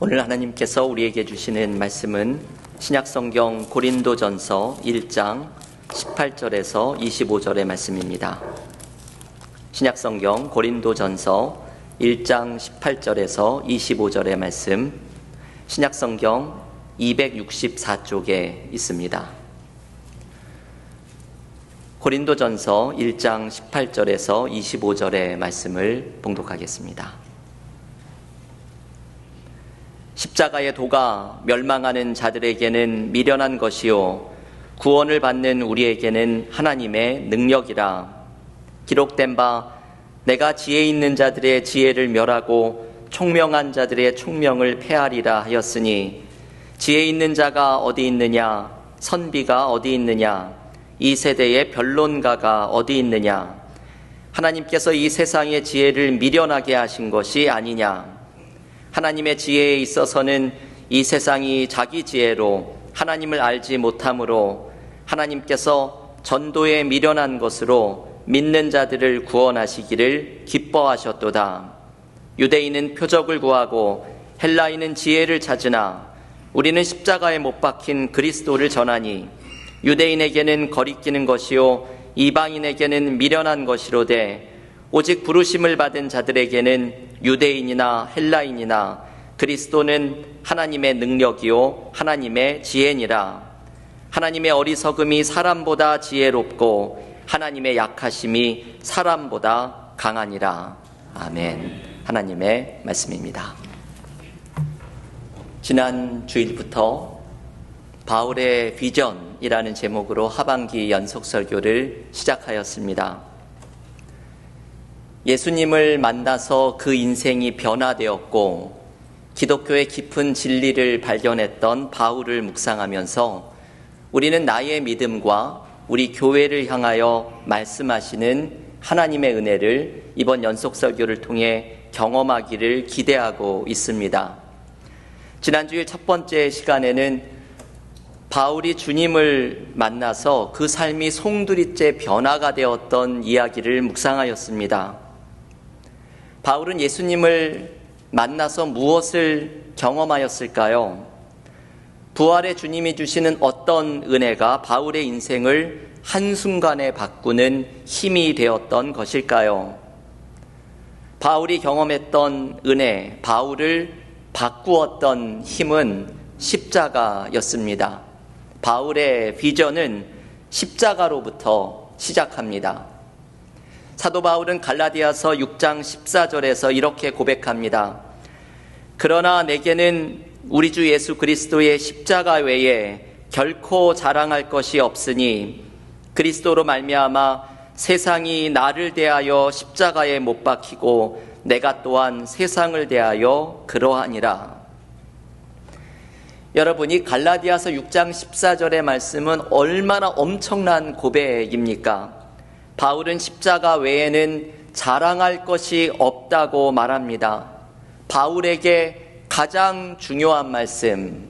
오늘 하나님께서 우리에게 주시는 말씀은 신약성경 고린도전서 1장 18절에서 25절의 말씀입니다. 신약성경 고린도전서 1장 18절에서 25절의 말씀, 신약성경 264쪽에 있습니다. 고린도전서 1장 18절에서 25절의 말씀을 봉독하겠습니다. 십자가의 도가 멸망하는 자들에게는 미련한 것이요 구원을 받는 우리에게는 하나님의 능력이라. 기록된 바 내가 지혜 있는 자들의 지혜를 멸하고 총명한 자들의 총명을 폐하리라 하였으니, 지혜 있는 자가 어디 있느냐, 선비가 어디 있느냐, 이 세대의 변론가가 어디 있느냐. 하나님께서 이 세상의 지혜를 미련하게 하신 것이 아니냐. 하나님의 지혜에 있어서는 이 세상이 자기 지혜로 하나님을 알지 못하므로 하나님께서 전도에 미련한 것으로 믿는 자들을 구원하시기를 기뻐하셨도다. 유대인은 표적을 구하고 헬라인은 지혜를 찾으나 우리는 십자가에 못 박힌 그리스도를 전하니, 유대인에게는 거리끼는 것이요 이방인에게는 미련한 것이로되 오직 부르심을 받은 자들에게는 유대인이나 헬라인이나 그리스도는 하나님의 능력이요 하나님의 지혜니라. 하나님의 어리석음이 사람보다 지혜롭고 하나님의 약하심이 사람보다 강하니라. 아멘. 하나님의 말씀입니다. 지난 주일부터 바울의 비전이라는 제목으로 하반기 연속 설교를 시작하였습니다. 예수님을 만나서 그 인생이 변화되었고 기독교의 깊은 진리를 발견했던 바울을 묵상하면서 우리는 나의 믿음과 우리 교회를 향하여 말씀하시는 하나님의 은혜를 이번 연속 설교를 통해 경험하기를 기대하고 있습니다. 지난주일 첫 번째 시간에는 바울이 주님을 만나서 그 삶이 송두리째 변화가 되었던 이야기를 묵상하였습니다. 바울은 예수님을 만나서 무엇을 경험하였을까요? 부활의 주님이 주시는 어떤 은혜가 바울의 인생을 한순간에 바꾸는 힘이 되었던 것일까요? 바울이 경험했던 은혜, 바울을 바꾸었던 힘은 십자가였습니다. 바울의 비전은 십자가로부터 시작합니다. 사도 바울은 갈라디아서 6장 14절에서 이렇게 고백합니다. 그러나 내게는 우리 주 예수 그리스도의 십자가 외에 결코 자랑할 것이 없으니 그리스도로 말미암아 세상이 나를 대하여 십자가에 못 박히고 내가 또한 세상을 대하여 그러하니라. 여러분이 갈라디아서 6장 14절의 말씀은 얼마나 엄청난 고백입니까? 바울은 십자가 외에는 자랑할 것이 없다고 말합니다. 바울에게 가장 중요한 말씀,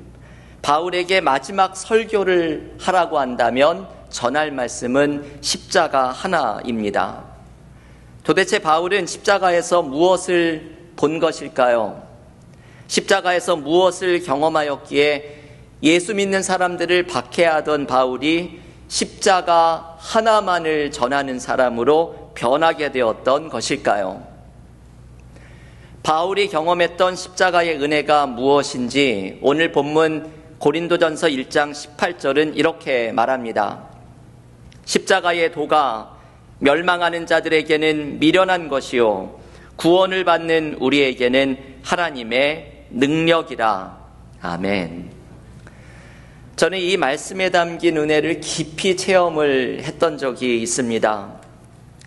바울에게 마지막 설교를 하라고 한다면 전할 말씀은 십자가 하나입니다. 도대체 바울은 십자가에서 무엇을 본 것일까요? 십자가에서 무엇을 경험하였기에 예수 믿는 사람들을 박해하던 바울이 십자가 하나만을 전하는 사람으로 변하게 되었던 것일까요? 바울이 경험했던 십자가의 은혜가 무엇인지 오늘 본문 고린도전서 1장 18절은 이렇게 말합니다. 십자가의 도가 멸망하는 자들에게는 미련한 것이요 구원을 받는 우리에게는 하나님의 능력이라. 아멘. 저는 이 말씀에 담긴 은혜를 깊이 체험을 했던 적이 있습니다.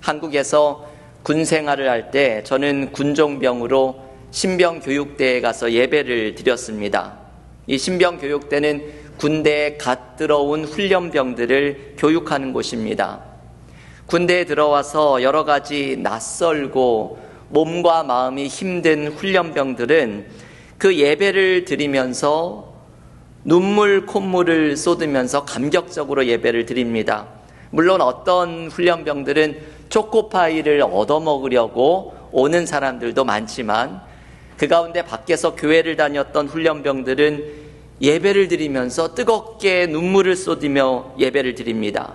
한국에서 군 생활을 할 때 저는 군종병으로 신병교육대에 가서 예배를 드렸습니다. 이 신병교육대는 군대에 갓 들어온 훈련병들을 교육하는 곳입니다. 군대에 들어와서 여러 가지 낯설고 몸과 마음이 힘든 훈련병들은 그 예배를 드리면서 눈물 콧물을 쏟으면서 감격적으로 예배를 드립니다. 물론 어떤 훈련병들은 초코파이를 얻어먹으려고 오는 사람들도 많지만 그 가운데 밖에서 교회를 다녔던 훈련병들은 예배를 드리면서 뜨겁게 눈물을 쏟으며 예배를 드립니다.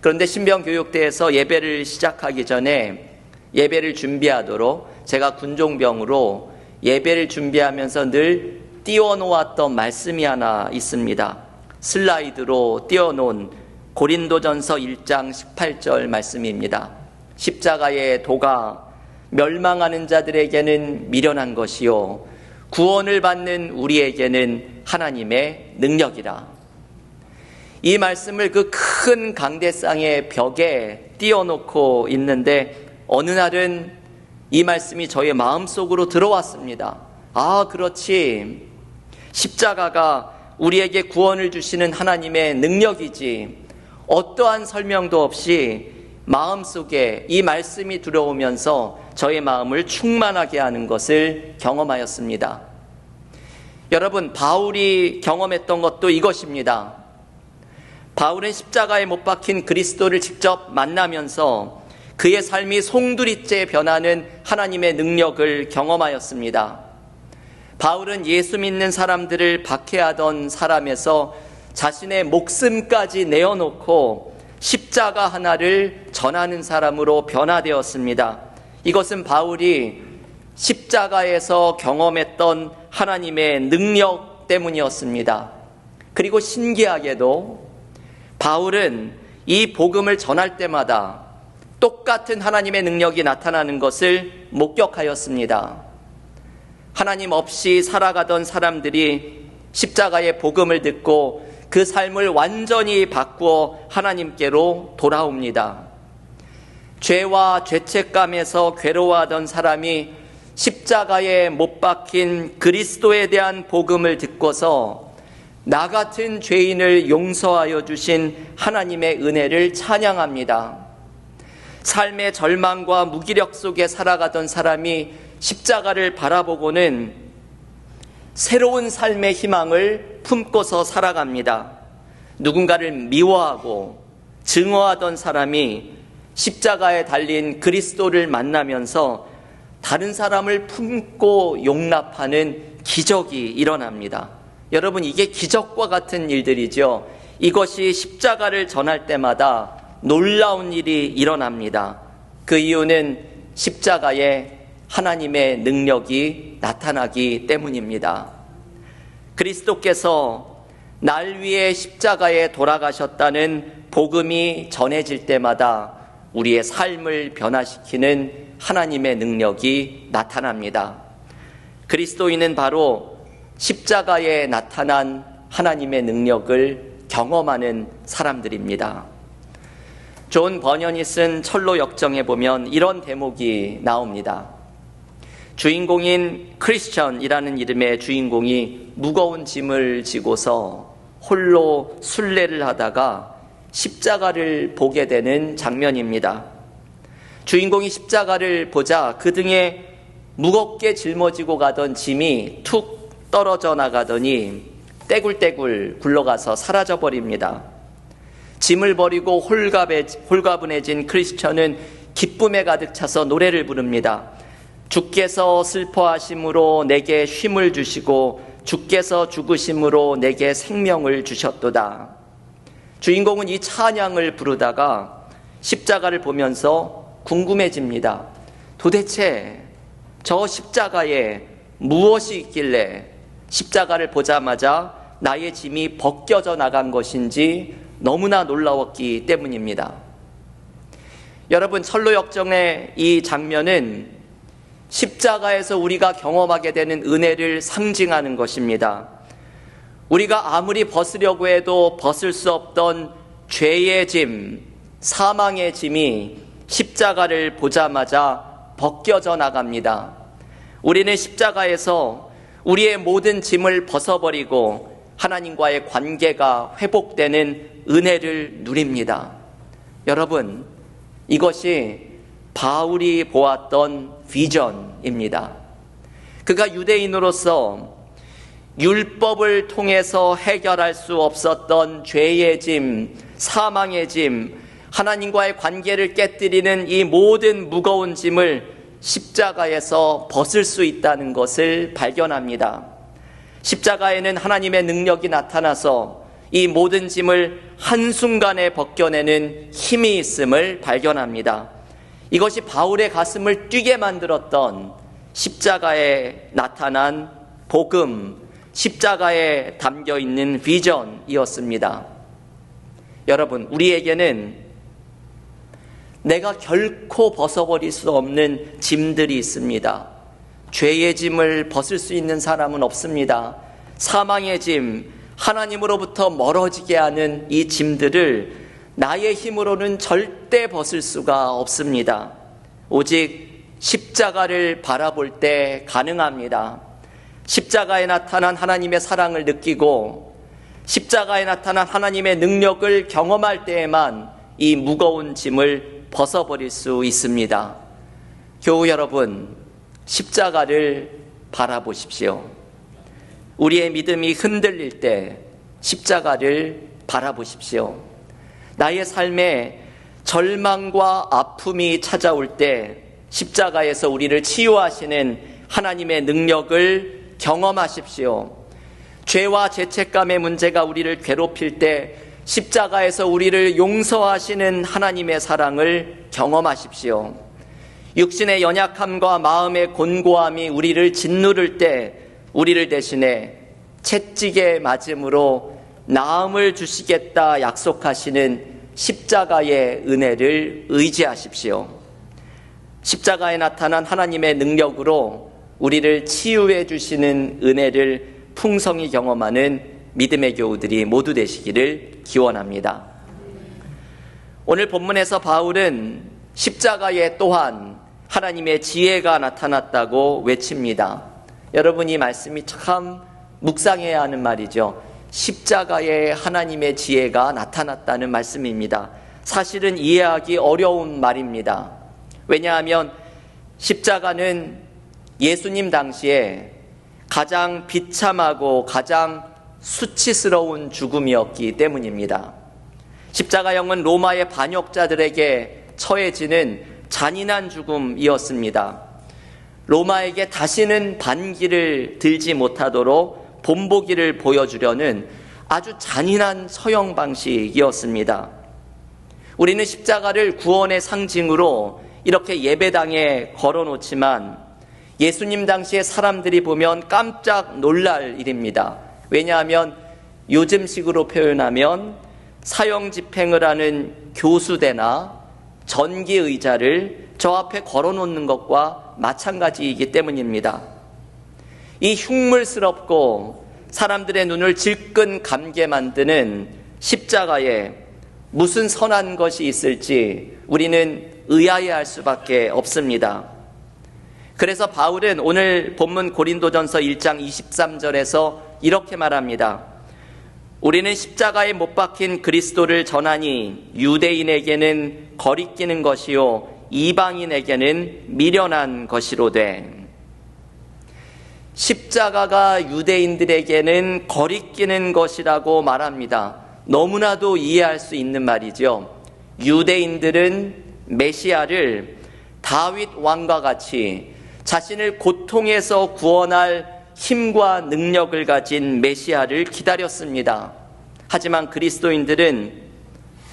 그런데 신병교육대에서 예배를 시작하기 전에 예배를 준비하도록 제가 군종병으로 예배를 준비하면서 늘 띄워놓았던 말씀이 하나 있습니다. 슬라이드로 띄워놓은 고린도전서 1장 18절 말씀입니다. 십자가의 도가 멸망하는 자들에게는 미련한 것이요 구원을 받는 우리에게는 하나님의 능력이라. 이 말씀을 그 큰 강대상의 벽에 띄워놓고 있는데 어느 날은 이 말씀이 저의 마음속으로 들어왔습니다. 아, 그렇지. 십자가가 우리에게 구원을 주시는 하나님의 능력이지. 어떠한 설명도 없이 마음속에 이 말씀이 들어오면서 저의 마음을 충만하게 하는 것을 경험하였습니다. 여러분, 바울이 경험했던 것도 이것입니다. 바울은 십자가에 못 박힌 그리스도를 직접 만나면서 그의 삶이 송두리째 변하는 하나님의 능력을 경험하였습니다. 바울은 예수 믿는 사람들을 박해하던 사람에서 자신의 목숨까지 내어놓고 십자가 하나를 전하는 사람으로 변화되었습니다. 이것은 바울이 십자가에서 경험했던 하나님의 능력 때문이었습니다. 그리고 신기하게도 바울은 이 복음을 전할 때마다 똑같은 하나님의 능력이 나타나는 것을 목격하였습니다. 하나님 없이 살아가던 사람들이 십자가의 복음을 듣고 그 삶을 완전히 바꾸어 하나님께로 돌아옵니다. 죄와 죄책감에서 괴로워하던 사람이 십자가에 못 박힌 그리스도에 대한 복음을 듣고서 나 같은 죄인을 용서하여 주신 하나님의 은혜를 찬양합니다. 삶의 절망과 무기력 속에 살아가던 사람이 십자가를 바라보고는 새로운 삶의 희망을 품고서 살아갑니다. 누군가를 미워하고 증오하던 사람이 십자가에 달린 그리스도를 만나면서 다른 사람을 품고 용납하는 기적이 일어납니다. 여러분, 이게 기적과 같은 일들이죠. 이것이 십자가를 전할 때마다 놀라운 일이 일어납니다. 그 이유는 십자가에 하나님의 능력이 나타나기 때문입니다. 그리스도께서 날 위해 십자가에 돌아가셨다는 복음이 전해질 때마다 우리의 삶을 변화시키는 하나님의 능력이 나타납니다. 그리스도인은 바로 십자가에 나타난 하나님의 능력을 경험하는 사람들입니다. 존 버년이 쓴 철로 역정에 보면 이런 대목이 나옵니다. 주인공인 크리스천이라는 이름의 주인공이 무거운 짐을 지고서 홀로 순례를 하다가 십자가를 보게 되는 장면입니다. 주인공이 십자가를 보자 그 등에 무겁게 짊어지고 가던 짐이 툭 떨어져 나가더니 떼굴떼굴 굴러가서 사라져버립니다. 짐을 버리고 홀가분해진 크리스천은 기쁨에 가득 차서 노래를 부릅니다. 주께서 슬퍼하심으로 내게 쉼을 주시고 주께서 죽으심으로 내게 생명을 주셨도다. 주인공은 이 찬양을 부르다가 십자가를 보면서 궁금해집니다. 도대체 저 십자가에 무엇이 있길래 십자가를 보자마자 나의 짐이 벗겨져 나간 것인지 너무나 놀라웠기 때문입니다. 여러분, 철로 역정의 이 장면은 십자가에서 우리가 경험하게 되는 은혜를 상징하는 것입니다. 우리가 아무리 벗으려고 해도 벗을 수 없던 죄의 짐, 사망의 짐이 십자가를 보자마자 벗겨져 나갑니다. 우리는 십자가에서 우리의 모든 짐을 벗어버리고 하나님과의 관계가 회복되는 은혜를 누립니다. 여러분, 이것이 바울이 보았던 비전입니다. 그가 유대인으로서 율법을 통해서 해결할 수 없었던 죄의 짐, 사망의 짐, 하나님과의 관계를 깨뜨리는 이 모든 무거운 짐을 십자가에서 벗을 수 있다는 것을 발견합니다. 십자가에는 하나님의 능력이 나타나서 이 모든 짐을 한순간에 벗겨내는 힘이 있음을 발견합니다. 이것이 바울의 가슴을 뛰게 만들었던 십자가에 나타난 복음, 십자가에 담겨 있는 비전이었습니다. 여러분, 우리에게는 내가 결코 벗어버릴 수 없는 짐들이 있습니다. 죄의 짐을 벗을 수 있는 사람은 없습니다. 사망의 짐, 하나님으로부터 멀어지게 하는 이 짐들을 나의 힘으로는 절대 벗을 수가 없습니다. 오직 십자가를 바라볼 때 가능합니다. 십자가에 나타난 하나님의 사랑을 느끼고 십자가에 나타난 하나님의 능력을 경험할 때에만 이 무거운 짐을 벗어버릴 수 있습니다. 교우 여러분, 십자가를 바라보십시오. 우리의 믿음이 흔들릴 때 십자가를 바라보십시오. 나의 삶에 절망과 아픔이 찾아올 때 십자가에서 우리를 치유하시는 하나님의 능력을 경험하십시오. 죄와 죄책감의 문제가 우리를 괴롭힐 때 십자가에서 우리를 용서하시는 하나님의 사랑을 경험하십시오. 육신의 연약함과 마음의 곤고함이 우리를 짓누를 때 우리를 대신해 채찍에 맞음으로 나음을 주시겠다 약속하시는 십자가의 은혜를 의지하십시오. 십자가에 나타난 하나님의 능력으로 우리를 치유해 주시는 은혜를 풍성히 경험하는 믿음의 교우들이 모두 되시기를 기원합니다. 오늘 본문에서 바울은 십자가에 또한 하나님의 지혜가 나타났다고 외칩니다. 여러분, 이 말씀이 참 묵상해야 하는 말이죠. 십자가에 하나님의 지혜가 나타났다는 말씀입니다. 사실은 이해하기 어려운 말입니다. 왜냐하면 십자가는 예수님 당시에 가장 비참하고 가장 수치스러운 죽음이었기 때문입니다. 십자가형은 로마의 반역자들에게 처해지는 잔인한 죽음이었습니다. 로마에게 다시는 반기를 들지 못하도록 본보기를 보여주려는 아주 잔인한 처형 방식이었습니다. 우리는 십자가를 구원의 상징으로 이렇게 예배당에 걸어놓지만 예수님 당시에 사람들이 보면 깜짝 놀랄 일입니다. 왜냐하면 요즘식으로 표현하면 사형집행을 하는 교수대나 전기의자를 저 앞에 걸어놓는 것과 마찬가지이기 때문입니다. 이 흉물스럽고 사람들의 눈을 질끈 감게 만드는 십자가에 무슨 선한 것이 있을지 우리는 의아해할 수밖에 없습니다. 그래서 바울은 오늘 본문 고린도전서 1장 23절에서 이렇게 말합니다. 우리는 십자가에 못 박힌 그리스도를 전하니 유대인에게는 거리끼는 것이요 이방인에게는 미련한 것이로되. 십자가가 유대인들에게는 거리끼는 것이라고 말합니다. 너무나도 이해할 수 있는 말이죠. 유대인들은 메시아를 다윗 왕과 같이 자신을 고통에서 구원할 힘과 능력을 가진 메시아를 기다렸습니다. 하지만 그리스도인들은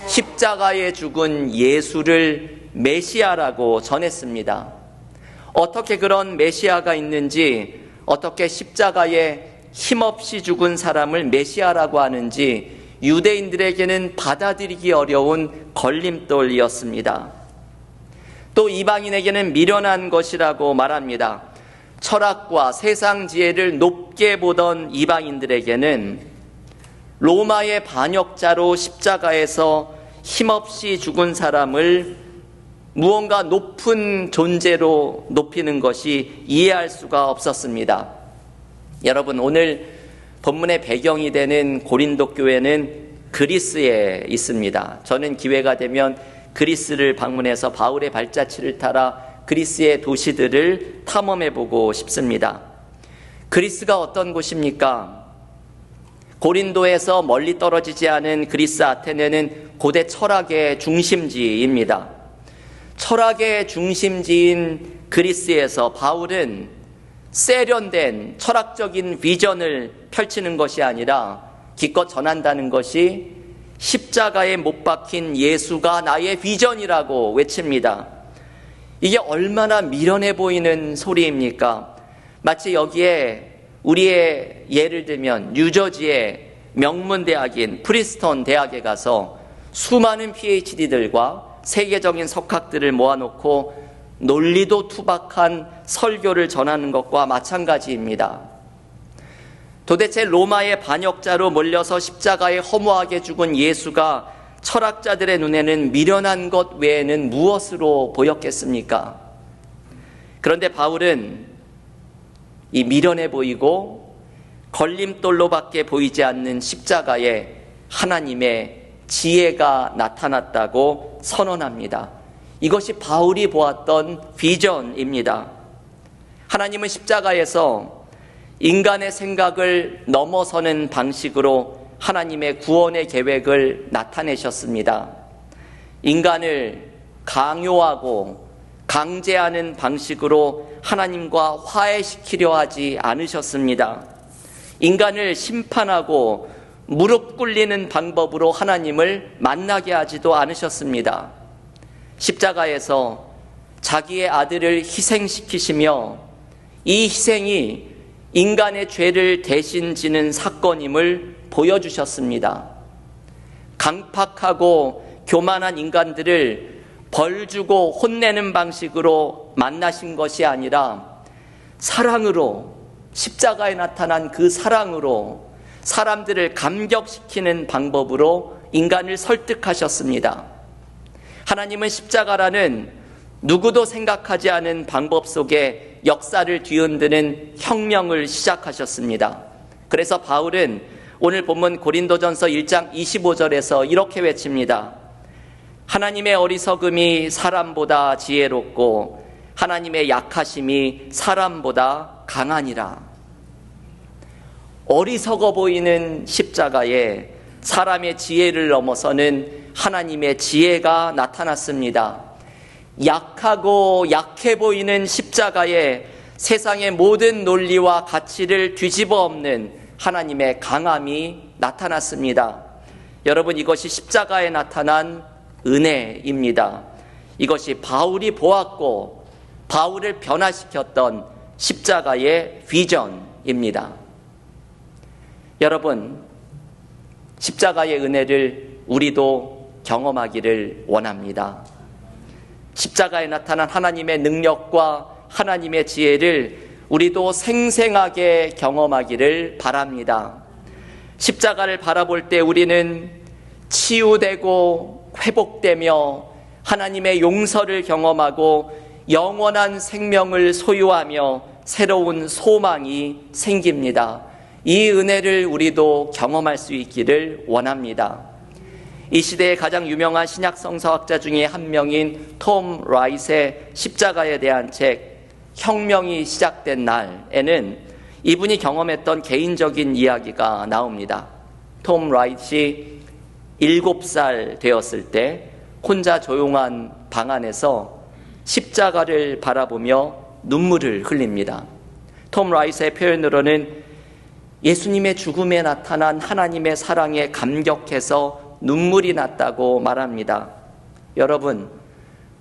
십자가에 죽은 예수를 메시아라고 전했습니다. 어떻게 그런 메시아가 있는지, 어떻게 십자가에 힘없이 죽은 사람을 메시아라고 하는지 유대인들에게는 받아들이기 어려운 걸림돌이었습니다. 또 이방인에게는 미련한 것이라고 말합니다. 철학과 세상 지혜를 높게 보던 이방인들에게는 로마의 반역자로 십자가에서 힘없이 죽은 사람을 무언가 높은 존재로 높이는 것이 이해할 수가 없었습니다. 여러분, 오늘 본문의 배경이 되는 고린도 교회는 그리스에 있습니다. 저는 기회가 되면 그리스를 방문해서 바울의 발자취를 따라 그리스의 도시들을 탐험해보고 싶습니다. 그리스가 어떤 곳입니까? 고린도에서 멀리 떨어지지 않은 그리스 아테네는 고대 철학의 중심지입니다. 철학의 중심지인 그리스에서 바울은 세련된 철학적인 비전을 펼치는 것이 아니라 기껏 전한다는 것이 십자가에 못 박힌 예수가 나의 비전이라고 외칩니다. 이게 얼마나 미련해 보이는 소리입니까? 마치 여기에 우리의 예를 들면 뉴저지의 명문대학인 프린스턴 대학에 가서 수많은 PhD들과 세계적인 석학들을 모아놓고 논리도 투박한 설교를 전하는 것과 마찬가지입니다. 도대체 로마의 반역자로 몰려서 십자가에 허무하게 죽은 예수가 철학자들의 눈에는 미련한 것 외에는 무엇으로 보였겠습니까? 그런데 바울은 이 미련해 보이고 걸림돌로밖에 보이지 않는 십자가에 하나님의 지혜가 나타났다고 선언합니다. 이것이 바울이 보았던 비전입니다. 하나님은 십자가에서 인간의 생각을 넘어서는 방식으로 하나님의 구원의 계획을 나타내셨습니다. 인간을 강요하고 강제하는 방식으로 하나님과 화해시키려 하지 않으셨습니다. 인간을 심판하고 무릎 꿇리는 방법으로 하나님을 만나게 하지도 않으셨습니다. 십자가에서 자기의 아들을 희생시키시며 이 희생이 인간의 죄를 대신 지는 사건임을 보여주셨습니다. 강팍하고 교만한 인간들을 벌 주고 혼내는 방식으로 만나신 것이 아니라 사랑으로, 십자가에 나타난 그 사랑으로 사람들을 감격시키는 방법으로 인간을 설득하셨습니다. 하나님은 십자가라는 누구도 생각하지 않은 방법 속에 역사를 뒤흔드는 혁명을 시작하셨습니다. 그래서 바울은 오늘 본문 고린도전서 1장 25절에서 이렇게 외칩니다. 하나님의 어리석음이 사람보다 지혜롭고 하나님의 약하심이 사람보다 강하니라. 어리석어 보이는 십자가에 사람의 지혜를 넘어서는 하나님의 지혜가 나타났습니다. 약하고 약해 보이는 십자가에 세상의 모든 논리와 가치를 뒤집어 엎는 하나님의 강함이 나타났습니다. 여러분, 이것이 십자가에 나타난 은혜입니다. 이것이 바울이 보았고 바울을 변화시켰던 십자가의 비전입니다. 여러분, 십자가의 은혜를 우리도 경험하기를 원합니다. 십자가에 나타난 하나님의 능력과 하나님의 지혜를 우리도 생생하게 경험하기를 바랍니다. 십자가를 바라볼 때 우리는 치유되고 회복되며 하나님의 용서를 경험하고 영원한 생명을 소유하며 새로운 소망이 생깁니다. 이 은혜를 우리도 경험할 수 있기를 원합니다. 이 시대의 가장 유명한 신약 성서학자 중에 한 명인 톰 라이트의 십자가에 대한 책 혁명이 시작된 날에는 이분이 경험했던 개인적인 이야기가 나옵니다. 톰 라이트이 7살 되었을 때 혼자 조용한 방 안에서 십자가를 바라보며 눈물을 흘립니다. 톰 라이트의 표현으로는 예수님의 죽음에 나타난 하나님의 사랑에 감격해서 눈물이 났다고 말합니다. 여러분,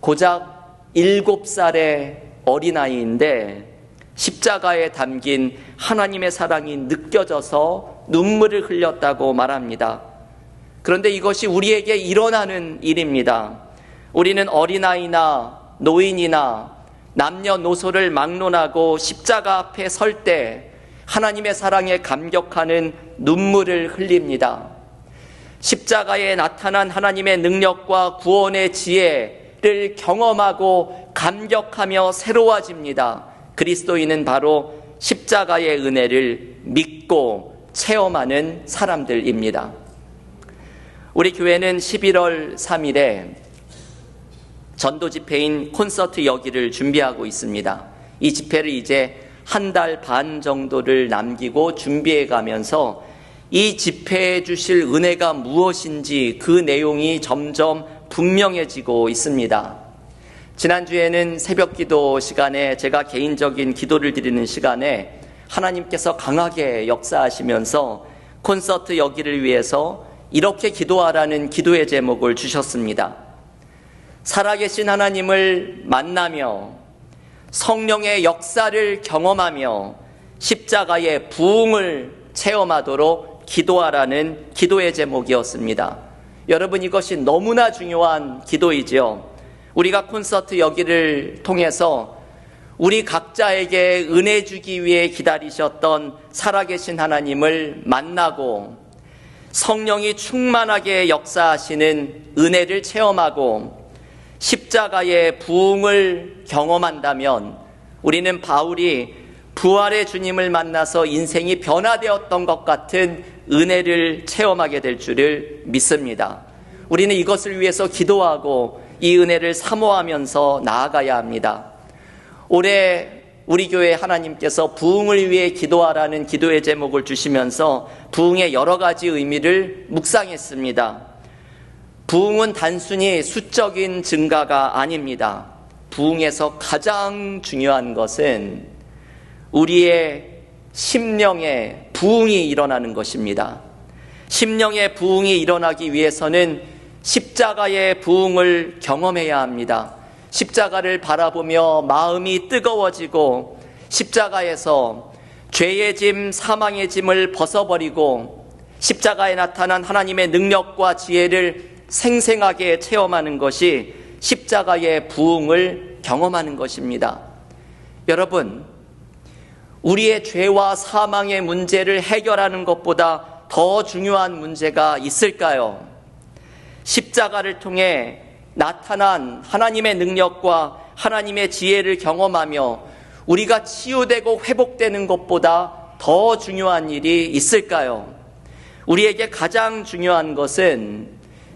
고작 7살의 어린아이인데 십자가에 담긴 하나님의 사랑이 느껴져서 눈물을 흘렸다고 말합니다. 그런데 이것이 우리에게 일어나는 일입니다. 우리는 어린아이나 노인이나 남녀노소를 막론하고 십자가 앞에 설 때 하나님의 사랑에 감격하는 눈물을 흘립니다. 십자가에 나타난 하나님의 능력과 구원의 지혜를 경험하고 감격하며 새로워집니다. 그리스도인은 바로 십자가의 은혜를 믿고 체험하는 사람들입니다. 우리 교회는 11월 3일에 전도 집회인 콘서트 여기를 준비하고 있습니다. 이 집회를 이제 한 달 반 정도를 남기고 준비해 가면서 이 집회해 주실 은혜가 무엇인지 그 내용이 점점 분명해지고 있습니다. 지난주에는 새벽 기도 시간에 제가 개인적인 기도를 드리는 시간에 하나님께서 강하게 역사하시면서 콘서트 여기를 위해서 이렇게 기도하라는 기도의 제목을 주셨습니다. 살아계신 하나님을 만나며 성령의 역사를 경험하며 십자가의 부흥을 체험하도록 기도하라는 기도의 제목이었습니다. 여러분, 이것이 너무나 중요한 기도이지요. 우리가 콘서트 여기를 통해서 우리 각자에게 은혜 주기 위해 기다리셨던 살아계신 하나님을 만나고 성령이 충만하게 역사하시는 은혜를 체험하고 십자가의 부흥을 경험한다면 우리는 바울이 부활의 주님을 만나서 인생이 변화되었던 것 같은 은혜를 체험하게 될 줄을 믿습니다. 우리는 이것을 위해서 기도하고 이 은혜를 사모하면서 나아가야 합니다. 올해 우리 교회 하나님께서 부흥을 위해 기도하라는 기도의 제목을 주시면서 부흥의 여러 가지 의미를 묵상했습니다. 부흥은 단순히 수적인 증가가 아닙니다. 부흥에서 가장 중요한 것은 우리의 심령의 부흥이 일어나는 것입니다. 심령의 부흥이 일어나기 위해서는 십자가의 부흥을 경험해야 합니다. 십자가를 바라보며 마음이 뜨거워지고 십자가에서 죄의 짐, 사망의 짐을 벗어버리고 십자가에 나타난 하나님의 능력과 지혜를 생생하게 체험하는 것이 십자가의 부흥을 경험하는 것입니다. 여러분, 우리의 죄와 사망의 문제를 해결하는 것보다 더 중요한 문제가 있을까요? 십자가를 통해 나타난 하나님의 능력과 하나님의 지혜를 경험하며 우리가 치유되고 회복되는 것보다 더 중요한 일이 있을까요? 우리에게 가장 중요한 것은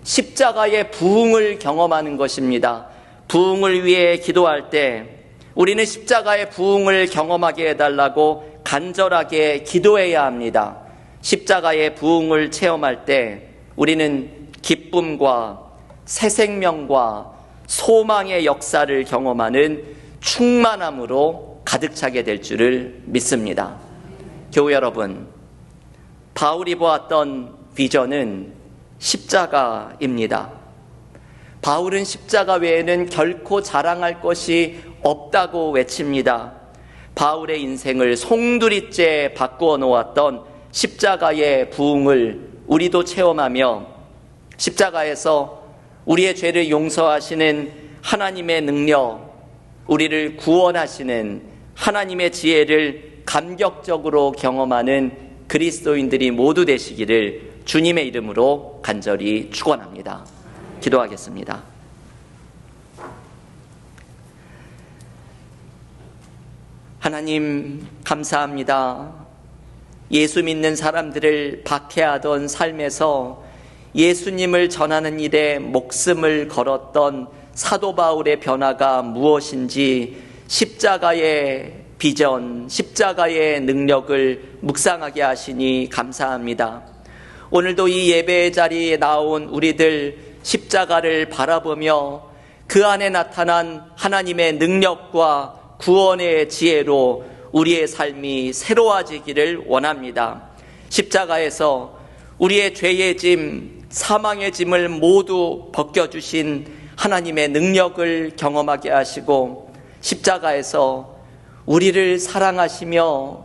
십자가의 부흥을 경험하는 것입니다. 부흥을 위해 기도할 때 우리는 십자가의 부흥을 경험하게 해달라고 간절하게 기도해야 합니다. 십자가의 부흥을 체험할 때 우리는 기쁨과 새 생명과 소망의 역사를 경험하는 충만함으로 가득 차게 될 줄을 믿습니다. 교우 여러분, 바울이 보았던 비전은 십자가입니다. 바울은 십자가 외에는 결코 자랑할 것이 없다고 외칩니다. 바울의 인생을 송두리째 바꾸어 놓았던 십자가의 부흥을 우리도 체험하며 십자가에서 우리의 죄를 용서하시는 하나님의 능력, 우리를 구원하시는 하나님의 지혜를 감격적으로 경험하는 그리스도인들이 모두 되시기를 주님의 이름으로 간절히 축원합니다. 기도하겠습니다. 하나님, 감사합니다. 예수 믿는 사람들을 박해하던 삶에서 예수님을 전하는 일에 목숨을 걸었던 사도 바울의 변화가 무엇인지 십자가의 비전, 십자가의 능력을 묵상하게 하시니 감사합니다. 오늘도 이 예배의 자리에 나온 우리들 십자가를 바라보며 그 안에 나타난 하나님의 능력과 구원의 지혜로 우리의 삶이 새로워지기를 원합니다. 십자가에서 우리의 죄의 짐, 사망의 짐을 모두 벗겨주신 하나님의 능력을 경험하게 하시고 십자가에서 우리를 사랑하시며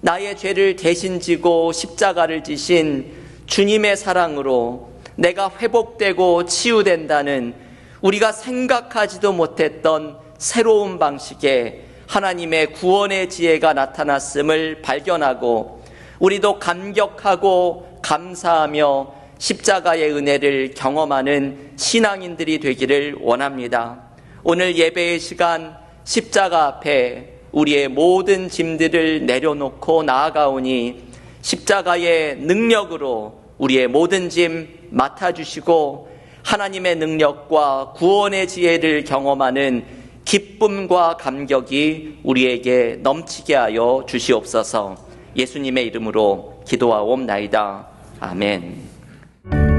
나의 죄를 대신 지고 십자가를 지신 주님의 사랑으로 내가 회복되고 치유된다는 우리가 생각하지도 못했던 새로운 방식의 하나님의 구원의 지혜가 나타났음을 발견하고 우리도 감격하고 감사하며 십자가의 은혜를 경험하는 신앙인들이 되기를 원합니다. 오늘 예배의 시간 십자가 앞에 우리의 모든 짐들을 내려놓고 나아가오니 십자가의 능력으로 우리의 모든 짐 맡아주시고 하나님의 능력과 구원의 지혜를 경험하는 기쁨과 감격이 우리에게 넘치게 하여 주시옵소서. 예수님의 이름으로 기도하옵나이다. 아멘.